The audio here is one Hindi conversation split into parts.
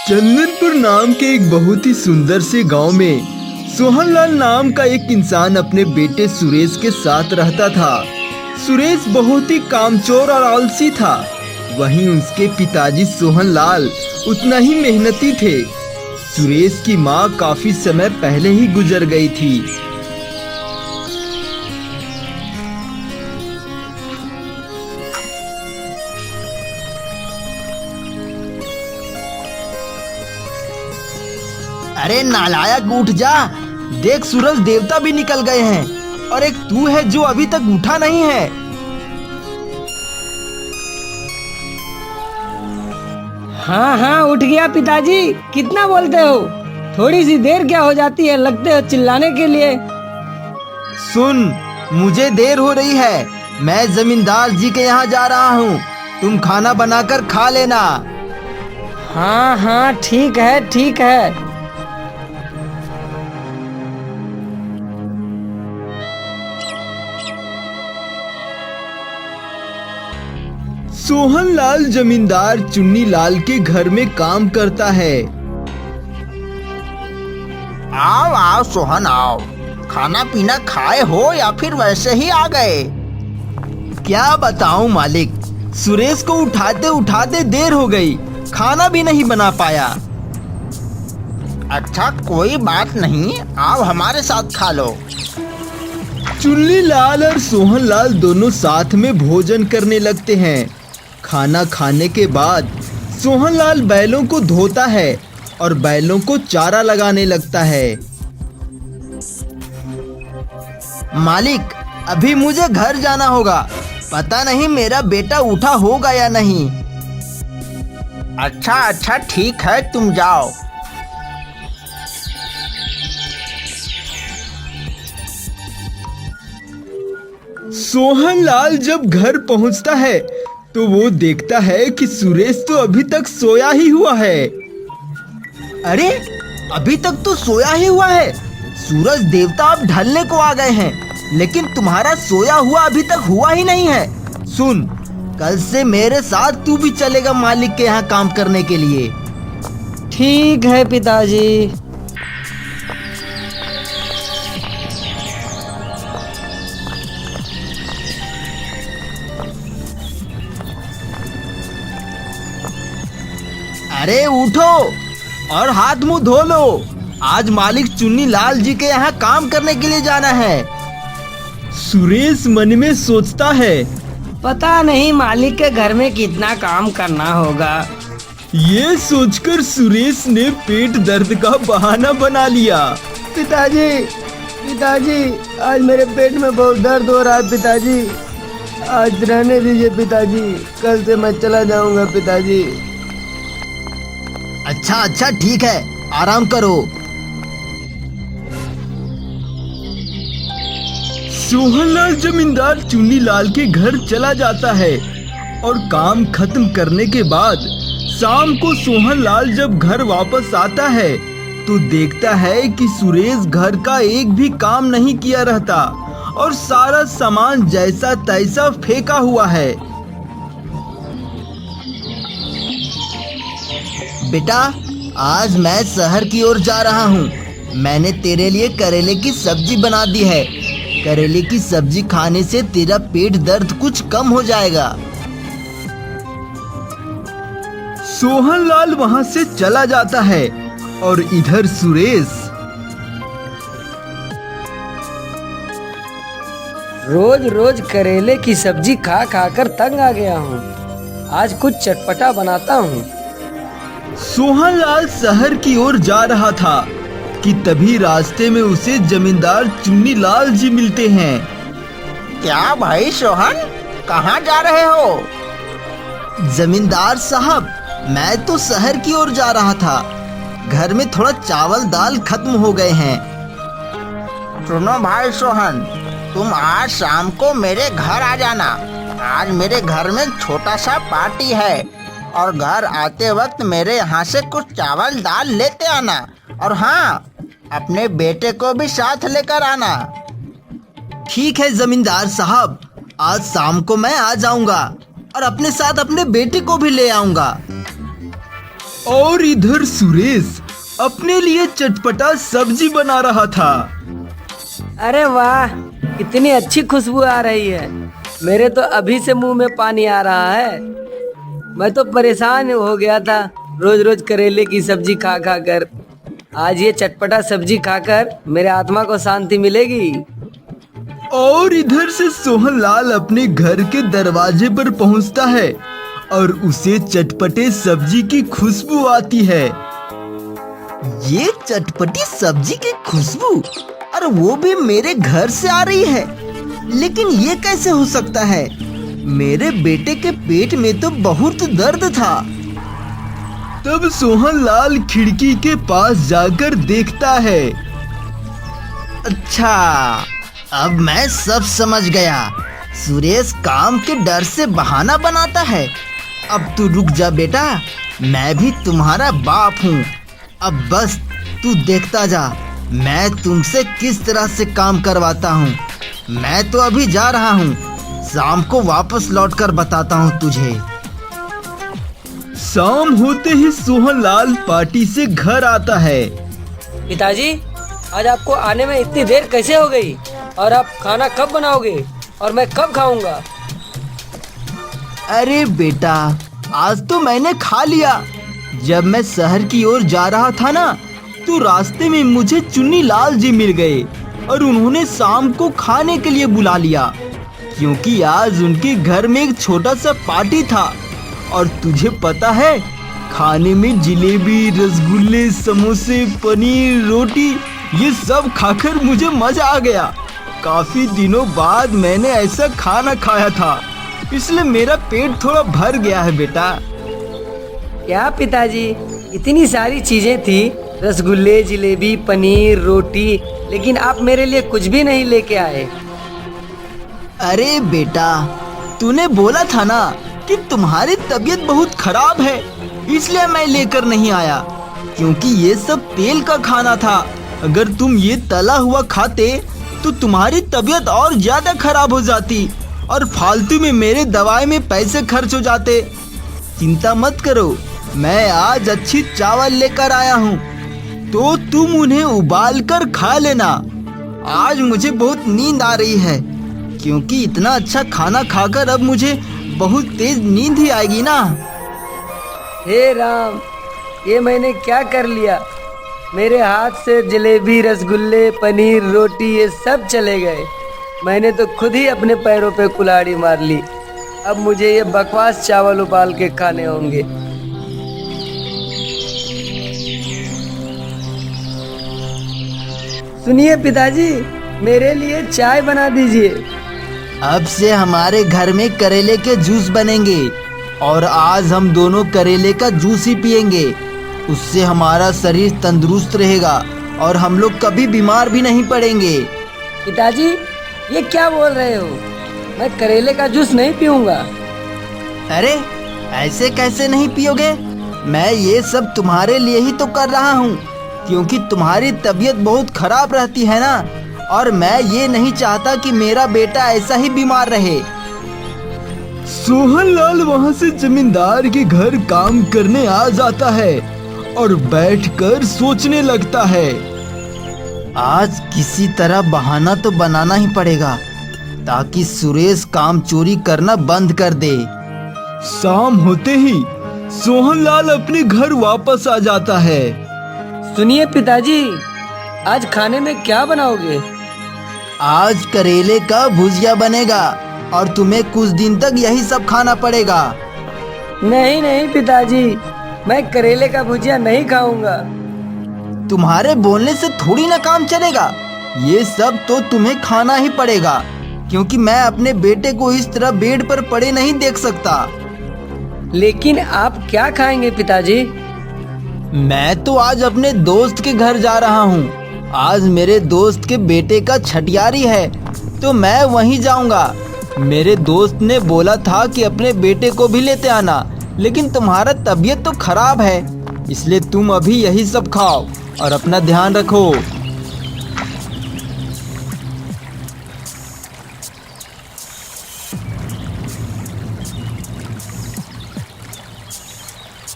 चंदनपुर नाम के एक बहुत ही सुंदर से गांव में सोहनलाल नाम का एक इंसान अपने बेटे सुरेश के साथ रहता था। सुरेश बहुत ही कामचोर और आलसी था। वहीं उसके पिताजी सोहनलाल उतना ही मेहनती थे। सुरेश की माँ काफी समय पहले ही गुजर गई थी। अरे नालायक, उठ जा। देख, सूरज देवता भी निकल गए हैं और एक तू है जो अभी तक उठा नहीं है। हाँ हाँ, उठ गया पिताजी। कितना बोलते हो? थोड़ी सी देर क्या हो जाती है, लगते हो चिल्लाने के लिए। सुन, मुझे देर हो रही है। मैं जमींदार जी के यहाँ जा रहा हूँ। तुम खाना बनाकर खा लेना। हाँ हाँ, ठीक है ठीक है। सोहनलाल जमींदार चुन्नीलाल के घर में काम करता है। आओ आओ सोहन, आओ। खाना पीना खाए हो या फिर वैसे ही आ गए? क्या बताऊं मालिक, सुरेश को उठाते उठाते देर हो गई। खाना भी नहीं बना पाया। अच्छा, कोई बात नहीं, आओ हमारे साथ खा लो। चुन्नीलाल और सोहनलाल दोनों साथ में भोजन करने लगते हैं। खाना खाने के बाद सोहनलाल बैलों को धोता है और बैलों को चारा लगाने लगता है। मालिक, अभी मुझे घर जाना होगा। पता नहीं मेरा बेटा उठा होगा या नहीं। अच्छा अच्छा, ठीक है, तुम जाओ। सोहनलाल जब घर पहुंचता है तो वो देखता है कि सुरेश तो अभी तक सोया ही हुआ है। अरे, अभी तक तो सोया ही हुआ है। सूरज देवता अब ढलने को आ गए हैं, लेकिन तुम्हारा सोया हुआ अभी तक हुआ ही नहीं है। सुन, कल से मेरे साथ तू भी चलेगा मालिक के यहाँ काम करने के लिए। ठीक है पिताजी। अरे उठो और हाथ मुंह धो लो। आज मालिक चुन्नीलाल जी के यहाँ काम करने के लिए जाना है। सुरेश मन में सोचता है, पता नहीं मालिक के घर में कितना काम करना होगा। ये सोचकर सुरेश ने पेट दर्द का बहाना बना लिया। पिताजी, पिताजी, आज मेरे पेट में बहुत दर्द हो रहा है पिताजी। आज रहने दीजिए पिताजी, कल से मैं चला जाऊंगा पिताजी। अच्छा अच्छा, ठीक है, आराम करो। सोहनलाल जमींदार चुन्नीलाल के घर चला जाता है और काम खत्म करने के बाद शाम को सोहनलाल जब घर वापस आता है तो देखता है कि सुरेश घर का एक भी काम नहीं किया रहता और सारा सामान जैसा तैसा फेंका हुआ है। बेटा, आज मैं शहर की ओर जा रहा हूँ। मैंने तेरे लिए करेले की सब्जी बना दी है। करेले की सब्जी खाने से तेरा पेट दर्द कुछ कम हो जाएगा। सोहनलाल वहां से चला जाता है और इधर सुरेश रोज रोज करेले की सब्जी खा खा कर तंग आ गया हूँ। आज कुछ चटपटा बनाता हूँ। सोहनलाल शहर की ओर जा रहा था कि तभी रास्ते में उसे जमींदार चुन्नीलाल जी मिलते हैं। क्या भाई सोहन, कहाँ जा रहे हो? जमींदार साहब, मैं तो शहर की ओर जा रहा था। घर में थोड़ा चावल दाल खत्म हो गए हैं। सुनो भाई सोहन, तुम आज शाम को मेरे घर आ जाना। आज मेरे घर में छोटा सा पार्टी है और घर आते वक्त मेरे यहाँ से कुछ चावल दाल लेते आना। और हाँ, अपने बेटे को भी साथ लेकर आना। ठीक है जमींदार साहब, आज शाम को मैं आ जाऊंगा और अपने साथ अपने बेटे को भी ले आऊंगा। और इधर सुरेश अपने लिए चटपटा सब्जी बना रहा था। अरे वाह, कितनी अच्छी खुशबू आ रही है। मेरे तो अभी से मुंह में पानी आ रहा है। मैं तो परेशान हो गया था रोज रोज करेले की सब्जी खा खा कर। आज ये चटपटा सब्जी खाकर मेरे आत्मा को शांति मिलेगी। और इधर से सोहनलाल अपने घर के दरवाजे पर पहुंचता है और उसे चटपटे सब्जी की खुशबू आती है। ये चटपटी सब्जी की खुशबू, और वो भी मेरे घर से आ रही है। लेकिन ये कैसे हो सकता है? मेरे बेटे के पेट में तो बहुत दर्द था। तब सोहनलाल खिड़की के पास जाकर देखता है। अच्छा, अब मैं सब समझ गया। सुरेश काम के डर से बहाना बनाता है। अब तू रुक जा बेटा, मैं भी तुम्हारा बाप हूँ। अब बस तू देखता जा, मैं तुमसे किस तरह से काम करवाता हूँ। मैं तो अभी जा रहा हूँ, शाम को वापस लौटकर बताता हूँ तुझे। शाम होते ही सोहनलाल पार्टी से घर आता है। पिताजी, आज आपको आने में इतनी देर कैसे हो गई? और आप खाना कब बनाओगे और मैं कब खाऊंगा? अरे बेटा, आज तो मैंने खा लिया। जब मैं शहर की ओर जा रहा था ना, तो रास्ते में मुझे चुन्नी लाल जी मिल गए और उन्होंने शाम को खाने के लिए बुला लिया, क्योंकि आज उनके घर में एक छोटा सा पार्टी था। और तुझे पता है, खाने में जिलेबी, रसगुल्ले, समोसे, पनीर, रोटी, ये सब खाकर मुझे मजा आ गया। काफी दिनों बाद मैंने ऐसा खाना खाया था, इसलिए मेरा पेट थोड़ा भर गया है बेटा। क्या पिताजी, इतनी सारी चीजें थी, रसगुल्ले, जिलेबी, पनीर, रोटी, लेकिन आप मेरे लिए कुछ भी नहीं लेके आए। अरे बेटा, तूने बोला था ना कि तुम्हारी तबीयत बहुत खराब है, इसलिए मैं लेकर नहीं आया। क्योंकि ये सब तेल का खाना था। अगर तुम ये तला हुआ खाते तो तुम्हारी तबीयत और ज्यादा खराब हो जाती और फालतू में मेरे दवाई में पैसे खर्च हो जाते। चिंता मत करो, मैं आज अच्छी चावल लेकर आया हूँ, तो तुम उन्हें उबाल कर खा लेना। आज मुझे बहुत नींद आ रही है, क्योंकि इतना अच्छा खाना खाकर अब मुझे बहुत तेज नींद ही आएगी ना। हे राम, ये मैंने क्या कर लिया? मेरे हाथ से जलेबी, रसगुल्ले, पनीर, रोटी ये सब चले गए। मैंने तो खुद ही अपने पैरों पे कुल्हाड़ी मार ली। अब मुझे ये बकवास चावल उबाल के खाने होंगे। सुनिए पिताजी, मेरे लिए चाय बना दीजिए। अब से हमारे घर में करेले के जूस बनेंगे और आज हम दोनों करेले का जूस ही पिएंगे। उससे हमारा शरीर तंदुरुस्त रहेगा और हम लोग कभी बीमार भी नहीं पड़ेंगे। पिताजी, ये क्या बोल रहे हो? मैं करेले का जूस नहीं पीऊंगा। अरे, ऐसे कैसे नहीं पियोगे? मैं ये सब तुम्हारे लिए ही तो कर रहा हूँ, क्योंकि तुम्हारी तबीयत बहुत खराब रहती है ना, और मैं ये नहीं चाहता कि मेरा बेटा ऐसा ही बीमार रहे। सोहनलाल वहाँ से जमींदार के घर काम करने आ जाता है और बैठकर सोचने लगता है। आज किसी तरह बहाना तो बनाना ही पड़ेगा, ताकि सुरेश काम चोरी करना बंद कर दे। शाम होते ही सोहनलाल अपने घर वापस आ जाता है। सुनिए पिताजी, आज खाने में क्या बनाओगे? आज करेले का भुजिया बनेगा और तुम्हें कुछ दिन तक यही सब खाना पड़ेगा। नहीं नहीं पिताजी, मैं करेले का भुजिया नहीं खाऊंगा। तुम्हारे बोलने से थोड़ी ना काम चलेगा, ये सब तो तुम्हें खाना ही पड़ेगा, क्योंकि मैं अपने बेटे को इस तरह बेड पर पड़े नहीं देख सकता। लेकिन आप क्या खाएंगे पिताजी? मैं तो आज अपने दोस्त के घर जा रहा हूँ। आज मेरे दोस्त के बेटे का छठियारी है, तो मैं वहीं जाऊंगा। मेरे दोस्त ने बोला था कि अपने बेटे को भी लेते आना, लेकिन तुम्हारा तबीयत तो खराब है, इसलिए तुम अभी यही सब खाओ और अपना ध्यान रखो।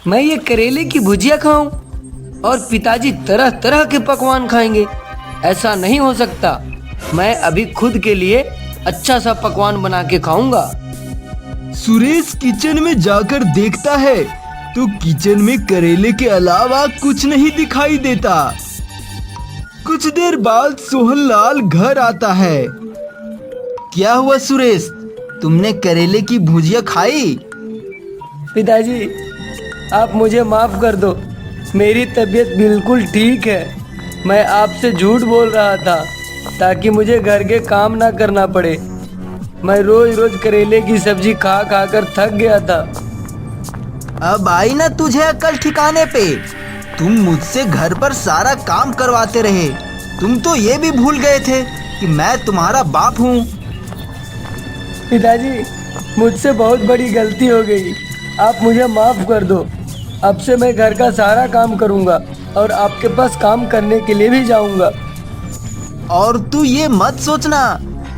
मैं ये करेले की भुजिया खाऊं और पिताजी तरह तरह के पकवान खाएंगे? ऐसा नहीं हो सकता। मैं अभी खुद के लिए अच्छा सा पकवान बना के खाऊंगा। सुरेश किचन में जाकर देखता है तो किचन में करेले के अलावा कुछ नहीं दिखाई देता। कुछ देर बाद सोहनलाल घर आता है। क्या हुआ सुरेश, तुमने करेले की भुजिया खाई? पिताजी, आप मुझे माफ कर दो। मेरी तबीयत बिल्कुल ठीक है। मैं आपसे झूठ बोल रहा था ताकि मुझे घर के काम ना करना पड़े। मैं रोज रोज करेले की सब्जी खा खा कर थक गया था। अब आई ना तुझे अकल ठिकाने पे। तुम मुझसे घर पर सारा काम करवाते रहे। तुम तो ये भी भूल गए थे कि मैं तुम्हारा बाप हूँ। पिताजी, मुझसे बहुत बड़ी गलती हो गई। आप मुझे माफ कर दो। अब से मैं घर का सारा काम करूँगा और आपके पास काम करने के लिए भी जाऊँगा। और तू ये मत सोचना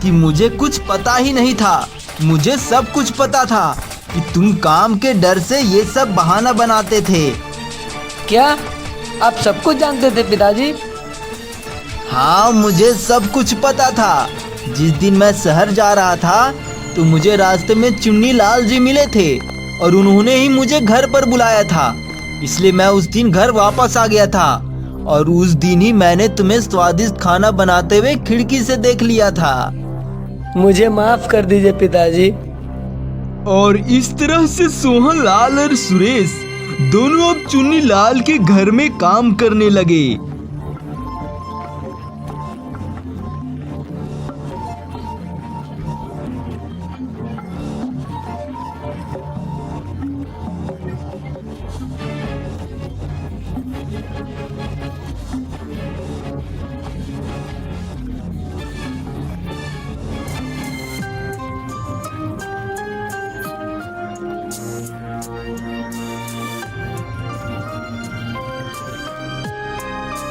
कि मुझे कुछ पता ही नहीं था। मुझे सब कुछ पता था कि तुम काम के डर से ये सब बहाना बनाते थे। क्या आप सब कुछ जानते थे पिताजी? हाँ, मुझे सब कुछ पता था। जिस दिन मैं शहर जा रहा था तो मुझे रास्ते में चुन्नी लाल जी मिले थे और उन्होंने ही मुझे घर पर बुलाया था। इसलिए मैं उस दिन घर वापस आ गया था और उस दिन ही मैंने तुम्हें स्वादिष्ट खाना बनाते हुए खिड़की से देख लिया था। मुझे माफ कर दीजिए पिताजी। और इस तरह से सोहनलाल और सुरेश दोनों अब चुन्नी लाल के घर में काम करने लगे।